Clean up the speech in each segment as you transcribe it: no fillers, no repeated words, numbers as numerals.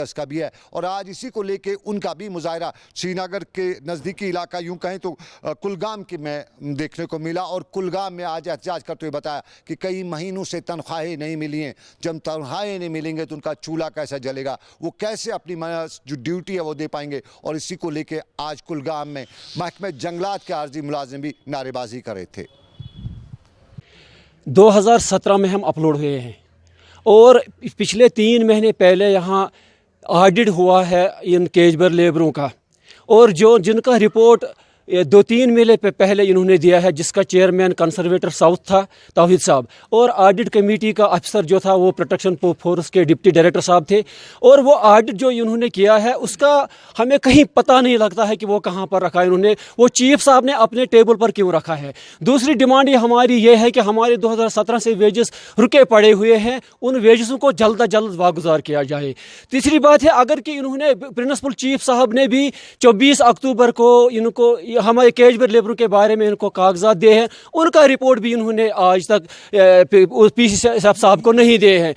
का भी है और आज इसी को लेके उनका भी मुजाहरा श्रीनगर के नज़दीकी इलाका यूं कहें तो कुलगाम के में देखने को मिला और कुलगाम में आज एहतजाज करते हुए बताया कि कई महीनों से तनख्वाहें नहीं मिली हैं। जब तनख्वाहें नहीं मिलेंगे तो उनका चूल्हा कैसे जलेगा, वो कैसे अपनी जो ड्यूटी है वो दे पाएंगे। और इसी को लेके आज कुलगाम में महकमे जंगलात के आर्जी मुलाजिम भी नारेबाजी कर रहे थे। 2017 में हम अपलोड हुए हैं और पिछले 3 महीने पहले यहाँ ऑडिट हुआ है इन केजबर लेबरों का, और जिनका रिपोर्ट 2-3 महीने पहले इन्होंने दिया है, जिसका चेयरमैन कंजर्वेटर साउथ था तौहीद साहब, और ऑडिट कमेटी का अफसर जो था वो प्रोटेक्शन फोर्स के डिप्टी डायरेक्टर साहब थे। और वो ऑडिट जो इन्होंने किया है उसका हमें कहीं पता नहीं लगता है कि वो कहाँ पर रखा है इन्होंने, वो चीफ साहब ने अपने टेबल पर क्यों रखा है। दूसरी डिमांड ये हमारी ये है कि हमारे 2017 से वेजेस रुके पड़े हुए हैं, उन वेजेसों को जल्द अज जल्द वागुजार किया जाए। तीसरी बात है, अगर कि इन्होंने प्रिंसिपल चीफ साहब ने भी 24 अक्टूबर को इनको हमारे केजबर लेबरों के बारे में इनको कागजात दिए हैं, उनका रिपोर्ट भी इन्होंने आज तक पीसी साहब को नहीं दिए हैं।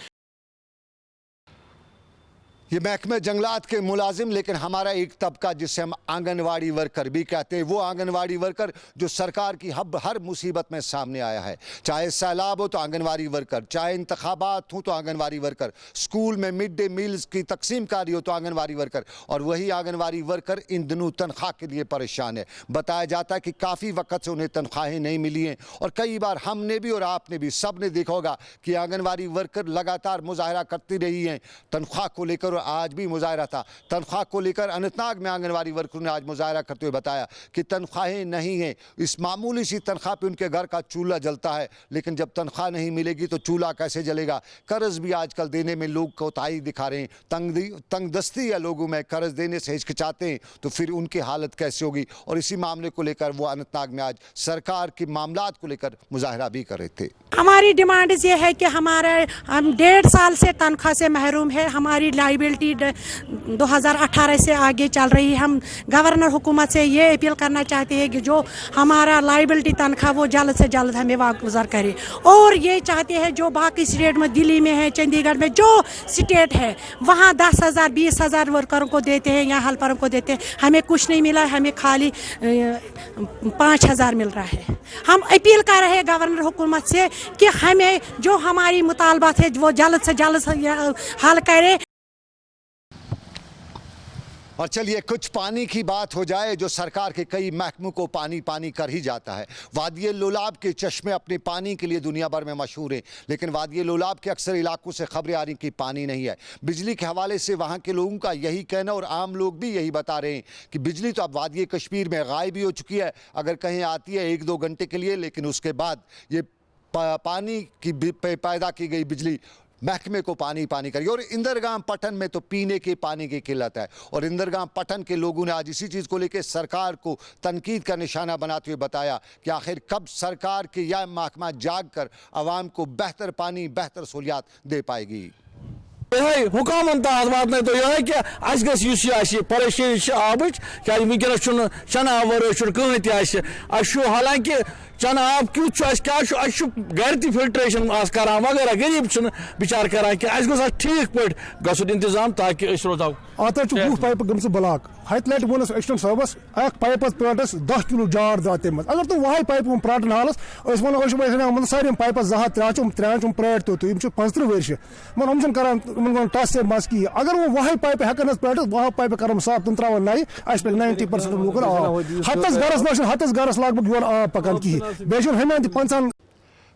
ये महकमे जंगलात के मुलाजिम, लेकिन हमारा एक तबका जिसे हम आंगनवाड़ी वर्कर भी कहते हैं, वो आंगनवाड़ी वर्कर जो सरकार की हर मुसीबत में सामने आया है। चाहे सैलाब हो तो आंगनवाड़ी वर्कर, चाहे इंतखाबात हो तो आंगनवाड़ी वर्कर, स्कूल में मिड डे मील्स की तकसीम कारी हो तो आंगनवाड़ी वर्कर, और वही आंगनवाड़ी वर्कर इन दिनों तनख्वाह के लिए परेशान है। बताया जाता है कि काफ़ी वक्त से उन्हें तनख्वाहें नहीं मिली हैं और कई बार हमने भी और आपने भी सब ने देखा होगा कि आंगनवाड़ी वर्कर लगातार मुजाहरा करती रही हैं तनख्वाह को लेकर। आज भी मुजाहरा था तनख्वाह को लेकर। अनंतनाग में आंगनवाड़ी वर्करों ने आज मुजाहरा करते हुए बताया कि तनख्वाहें नहीं हैं, इस मामूली सी तनख्वाह पे उनके घर का चूल्हा जलता है, लेकिन जब तनख्वाह नहीं मिलेगी तो चूल्हा कैसे जलेगा। कर्ज भी आजकल देने में लोग कोताही दिखा रहे हैं, तंगदस्ती है लोगों में, कर्ज देने से हिचकिचाते हैं, तो फिर उनकी हालत कैसे होगी। और इसी मामले को लेकर वो अनंतनाग में आज सरकार के मामलात को लेकर मुजाहरा भी कर रहे थे। हमारी डिमांड ये है कि हम 1.5 साल से तनख्वाह से महरूम है, हमारी लाइबिलिटी 2018 से आगे चल रही है। हम गवर्नर हुकूमत से ये अपील करना चाहते हैं कि जो हमारा लाइबिलिटी तनख्वाह वो जल्द से जल्द हमें वागुजार करे। और ये चाहते हैं जो बाकी स्टेट में, दिल्ली में है, चंडीगढ़ में, जो स्टेट है वहाँ 10,000 20,000 वर्करों को देते हैं या हेल्परों को देते हैं, हमें कुछ नहीं मिला, हमें खाली 5,000 मिल रहा है। हम अपील कर रहे हैं गवर्नर हुकूमत से कि हमें जो हमारी मुतालबात है वो जल्द से जल्द हल करे। और चलिए कुछ पानी की बात हो जाए जो सरकार के कई महकमों को पानी कर ही जाता है। वादिय लोलाब के चश्मे अपने पानी के लिए दुनिया भर में मशहूर हैं, लेकिन वादिय लोलाब के अक्सर इलाकों से खबरें आ रही कि पानी नहीं है। बिजली के हवाले से वहाँ के लोगों का यही कहना और आम लोग भी यही बता रहे हैं कि बिजली तो अब वादिय कश्मीर में गायब ही हो चुकी है। अगर कहीं आती है 1-2 घंटे के लिए, लेकिन उसके बाद ये पानी की पैदा की गई बिजली महकमे को पानी करिए। और इंदरगाम पटन में तो पीने के पानी की किल्लत है और इंदरगाम पटन के लोगों ने आज इसी चीज़ को लेकर सरकार को तनकीद का निशाना बनाते हुए बताया कि आखिर कब सरकार के यह महकमा जाग कर आवाम को बेहतर पानी, बेहतर सहूलियात दे पाएगी। हुकामन तहत वात तो यह कि परेशानी आब क्या वनस चन आब वर कहें तह। हालांकि चन आब क्युत क्या घर त फिल्ट्रेशन करान वगैरह, गरीब बिचार करान कि ठीक पे गुन इंतजाम ताकि रोजो अत वुह पाइप गम ब्लॉक। हत लट वोनस एक्सटेंट साहबस पाइप पेटस 10 किलो जार दा तम। अगर तुम वह पाइप प्राटन हालस वो सारे पाइप 2-3 प्राट तो 35 वर्ष हम करान टस से मस की। अगर वो वह पाइप हेकन पेटस वह पाइप कर साफ तुम त्रा नई पे 90% लूकन आब। हतस गरस लग भग योर आब पकान कहें बे हमें 50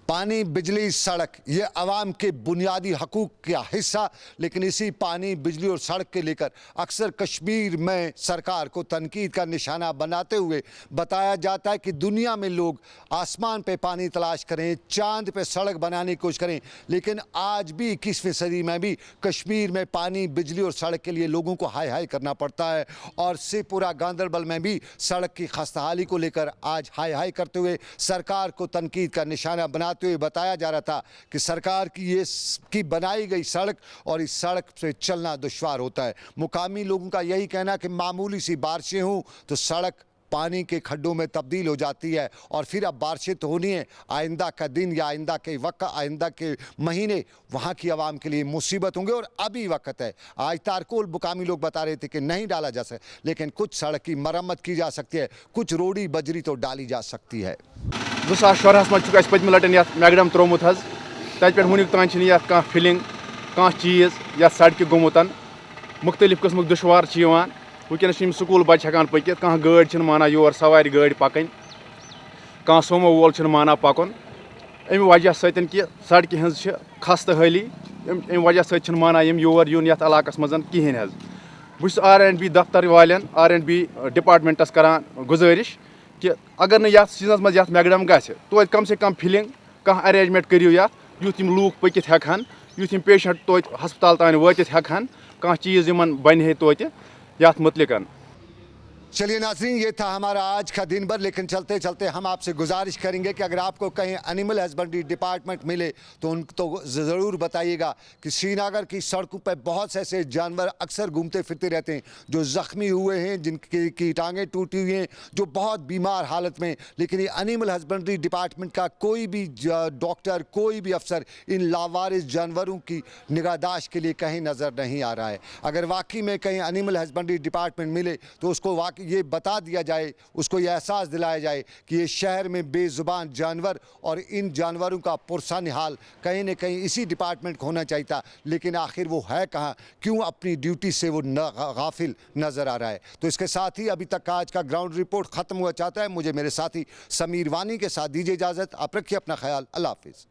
पानी, बिजली, सड़क ये आवाम के बुनियादी हकूक़ का हिस्सा, लेकिन इसी पानी, बिजली और सड़क के लेकर अक्सर कश्मीर में सरकार को तनकीद का निशाना बनाते हुए बताया जाता है कि दुनिया में लोग आसमान पे पानी तलाश करें, चांद पे सड़क बनाने की कोशिश करें, लेकिन आज भी 21वीं सदी में भी कश्मीर में पानी, बिजली और सड़क के लिए लोगों को हाय हाय करना पड़ता है। और सिरपुरा गांदरबल में भी सड़क की खस्ताहाली को लेकर आज हाय हाय करते हुए सरकार को तनकीद का निशाना बनाते हुए बताया जा रहा था कि सरकार की बनाई गई सड़क और इस सड़क से चलना दुश्वार होता है। मुकामी लोगों का यही कहना कि मामूली सी बारिशें हों तो सड़क पानी के खड्डों में तब्दील हो जाती है और फिर अब बारिशें तो होनी है। आइंदा का दिन या आइंदा के वक्त, आइंदा के महीने वहाँ की आवाम के लिए मुसीबत होंगे। और अभी वक्त है। आज तारकोल मुकामी लोग बता रहे थे कि नहीं डाला जा सकता, लेकिन कुछ सड़क की मरम्मत की जा सकती है, कुछ रोड़ी बजरी तो डाली जा सकती है। 2014 मज पत्म लटन ये मैगडम त्रोमुत तत पे वुनिक तान ये फिलिंग कह चीज़ या सड़क गोमुतन मुख्तलिफ किस्म दुशवार वनस स्कूल बच्चे हकान पकित कह गाड़ी माना योर सवार गाड़ी पकन कह सोमो वोल माना पकन अमि वजह सतन कि सड़क हज खस्त हाली अमि वजह सत माना यम योर यून यथ इलाकस मज कहें बस R&B दफ्तर वालन R&B डिपार्टमेंटस करान गुजारिश कि अगर न यथ सीजन मज यथ मैगडम गछ तो कम से कम फिलिंग कह अरेंजमेंट करियो यथ युथ यम लूक पकित हेकन युथ यम पेशेंट तो हस्पताल तान वातित हेकन कह चीज़ यमन बन तो यात मुतलिकन। चलिए नाज़रीन, ये था हमारा आज का दिन भर, लेकिन चलते चलते हम आपसे गुजारिश करेंगे कि अगर आपको कहीं एनिमल हस्बेंड्री डिपार्टमेंट मिले तो उनको ज़रूर बताइएगा कि श्रीनगर की सड़कों पर बहुत से ऐसे जानवर अक्सर घूमते फिरते रहते हैं जो ज़ख्मी हुए हैं, जिनकी टांगें टूटी हुई हैं, जो बहुत बीमार हालत में। लेकिन ये एनिमल हस्बेंड्री डिपार्टमेंट का कोई भी डॉक्टर, कोई भी अफसर इन लावारिस जानवरों की निगाहदाश्त के लिए कहीं नज़र नहीं आ रहा है। अगर वाकई में कहीं एनिमल हस्बेंड्री डिपार्टमेंट मिले तो उसको ये बता दिया जाए, उसको ये एहसास दिलाया जाए कि ये शहर में बेजुबान जानवर और इन जानवरों का पुरसान हाल कहीं न कहीं इसी डिपार्टमेंट को होना चाहिए था। लेकिन आखिर वो है कहाँ, क्यों अपनी ड्यूटी से वो गाफिल नज़र आ रहा है। तो इसके साथ ही अभी तक का आज का ग्राउंड रिपोर्ट ख़त्म हुआ चाहता है। मुझे मेरे साथी समीर वानी के साथ दीजिए इजाज़त। आप रखिए अपना ख्याल। अल्लाह हाफिज़।